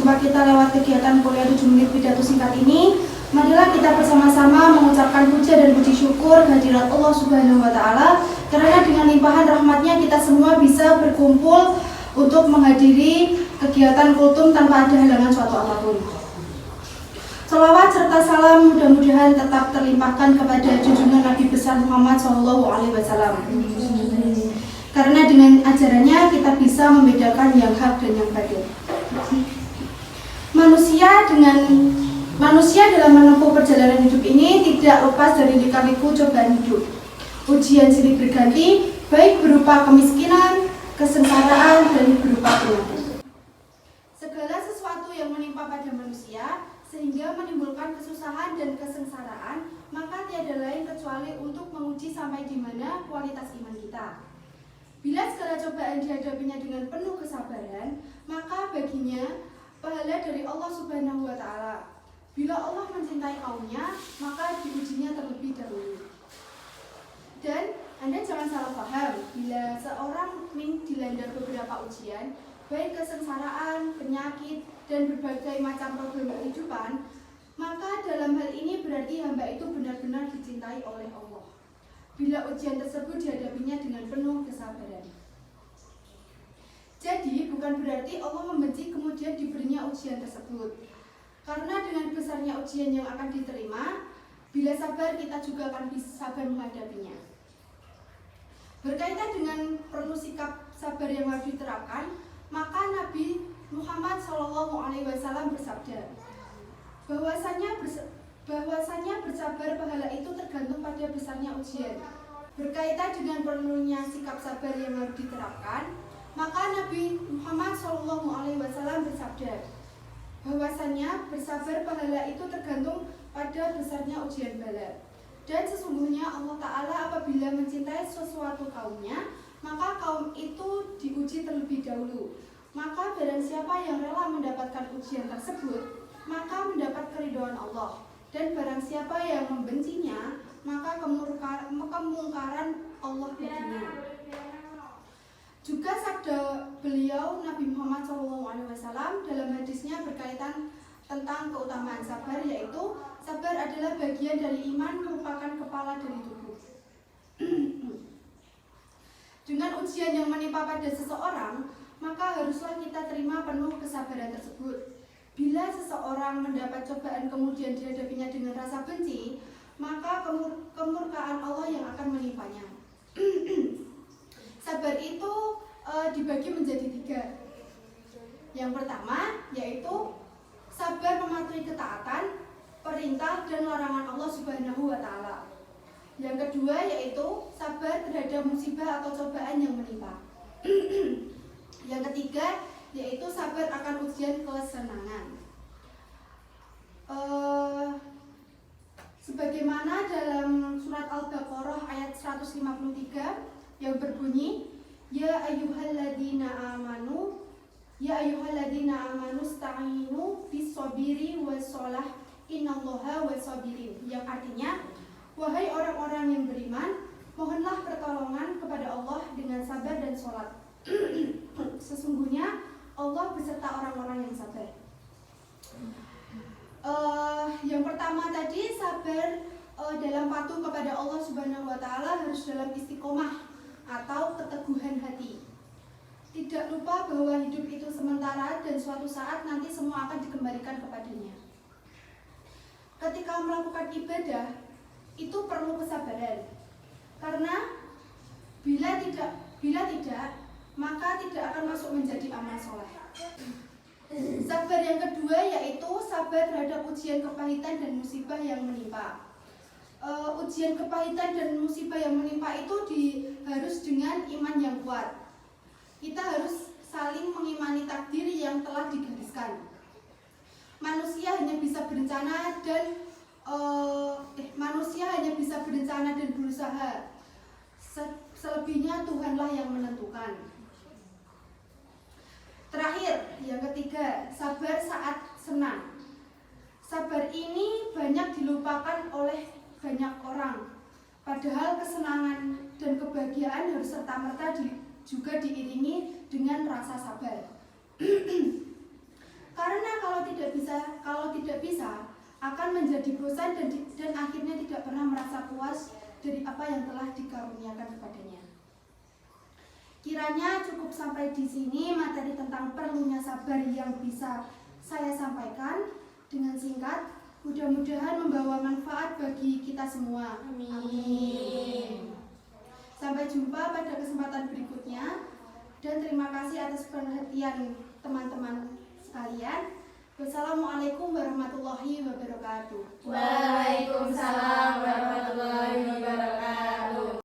berjumpa kita lewat kegiatan kuliah 7 menit pidato singkat ini. Marilah kita bersama-sama mengucapkan puja dan puji syukur kehadirat Allah Subhanahu wa Ta'ala, karena dengan limpahan rahmatnya kita semua bisa berkumpul untuk menghadiri kegiatan kultum tanpa ada halangan suatu apapun. Salawat serta salam mudah-mudahan tetap terlimpahkan kepada junjungan Nabi besar Muhammad SAW. Karena dengan ajarannya kita bisa membedakan yang hak dan yang batil. Manusia dalam menempuh perjalanan hidup ini tidak lepas dari lika-liku cobaan hidup. Ujian silih berganti, baik berupa kemiskinan, kesengsaraan, dan berupa penyakit. Segala sesuatu yang menimpa pada manusia sehingga menimbulkan kesusahan dan kesengsaraan, maka tiada lain kecuali untuk menguji sampai di mana kualitas iman kita. Bila segala cobaan dihadapinya dengan penuh kesabaran, maka baginya pahala dari Allah Subhanahu wa Ta'ala. Bila Allah mencintai kaumnya, maka diujinya terlebih dahulu. Dan Anda jangan salah paham, bila seorang mukmin dilanda beberapa ujian, baik kesengsaraan, penyakit, dan berbagai macam problem kehidupan, maka dalam hal ini berarti hamba itu benar-benar dicintai oleh Allah. Bila ujian tersebut dihadapinya dengan penuh kesabaran. Jadi bukan berarti Allah membenci kemudian diberinya ujian tersebut. Karena dengan besarnya ujian yang akan diterima, bila sabar kita juga akan bisa sabar menghadapinya. Berkaitan dengan perlu sikap sabar yang harus diterapkan, maka Nabi Muhammad SAW bersabda, bahwasanya bersabar pahala itu tergantung pada besarnya ujian. Berkaitan dengan perlunya sikap sabar yang harus diterapkan, maka Nabi Muhammad SAW bersabda, bahwasanya bersabar pahala itu tergantung pada besarnya ujian bala. Dan sesungguhnya Allah Ta'ala apabila mencintai sesuatu kaumnya, maka kaum itu diuji terlebih dahulu. Maka barang siapa yang rela mendapatkan ujian tersebut, maka mendapat keridhaan Allah. Dan barang siapa yang membencinya, maka kemungkaran Allah baginya. Juga sabda beliau Nabi Muhammad SAW dalam hadisnya berkaitan tentang keutamaan sabar, yaitu sabar adalah bagian dari iman, merupakan kepala dari tubuh. Dengan ujian yang menimpa pada seseorang, maka haruslah kita terima penuh kesabaran tersebut. Bila seseorang mendapat cobaan kemudian dihadapinya dengan rasa benci, maka kemurkaan Allah yang akan menimpanya. Sabar itu dibagi menjadi 3. Yang pertama yaitu sabar mematuhi ketaatan, perintah dan larangan Allah Subhanahu wa Ta'ala. Yang kedua yaitu sabar terhadap musibah atau cobaan yang menimpa. Yang ketiga yaitu sabar akan ujian kesenangan. Sebagaimana dalam surat Al-Baqarah ayat 153 yang berbunyi, Ya ayyuhalladzina amanu sta'inu bis-sabiri was-shalah innallaha was-sabirin. Yang artinya, wahai orang-orang yang beriman, mohonlah pertolongan kepada Allah dengan sabar dan sholat. Sesungguhnya Allah beserta orang-orang yang sabar. Yang pertama tadi, sabar dalam patuh kepada Allah Subhanahu wa Ta'ala harus dalam istiqomah atau keteguhan hati. Tidak lupa bahwa hidup itu sementara dan suatu saat nanti semua akan dikembalikan kepadanya. Ketika melakukan ibadah, itu perlu kesabaran. Karena bila tidak, maka tidak akan masuk menjadi amal soleh. Sabar yang kedua yaitu sabar terhadap ujian kepahitan dan musibah yang menimpa. Ujian kepahitan dan musibah yang menimpa itu harus dengan iman yang kuat. Kita harus saling mengimani takdir yang telah digariskan. Manusia hanya bisa berencana dan berusaha. Selebihnya Tuhanlah yang menentukan. Terakhir, yang ketiga, sabar saat senang. Sabar ini banyak dilupakan oleh banyak orang. Padahal kesenangan dan kebahagiaan harus serta-merta juga diiringi dengan rasa sabar. Karena kalau tidak bisa akan menjadi bosan dan akhirnya tidak pernah merasa puas dari apa yang telah dikaruniakan kepadanya. Kiranya cukup sampai di sini materi tentang perlunya sabar yang bisa saya sampaikan dengan singkat. Mudah-mudahan membawa manfaat bagi kita semua. Amin. Sampai jumpa pada kesempatan berikutnya dan terima kasih atas perhatian teman-teman sekalian. Wassalamualaikum warahmatullahi wabarakatuh. Waalaikumsalam warahmatullahi wabarakatuh.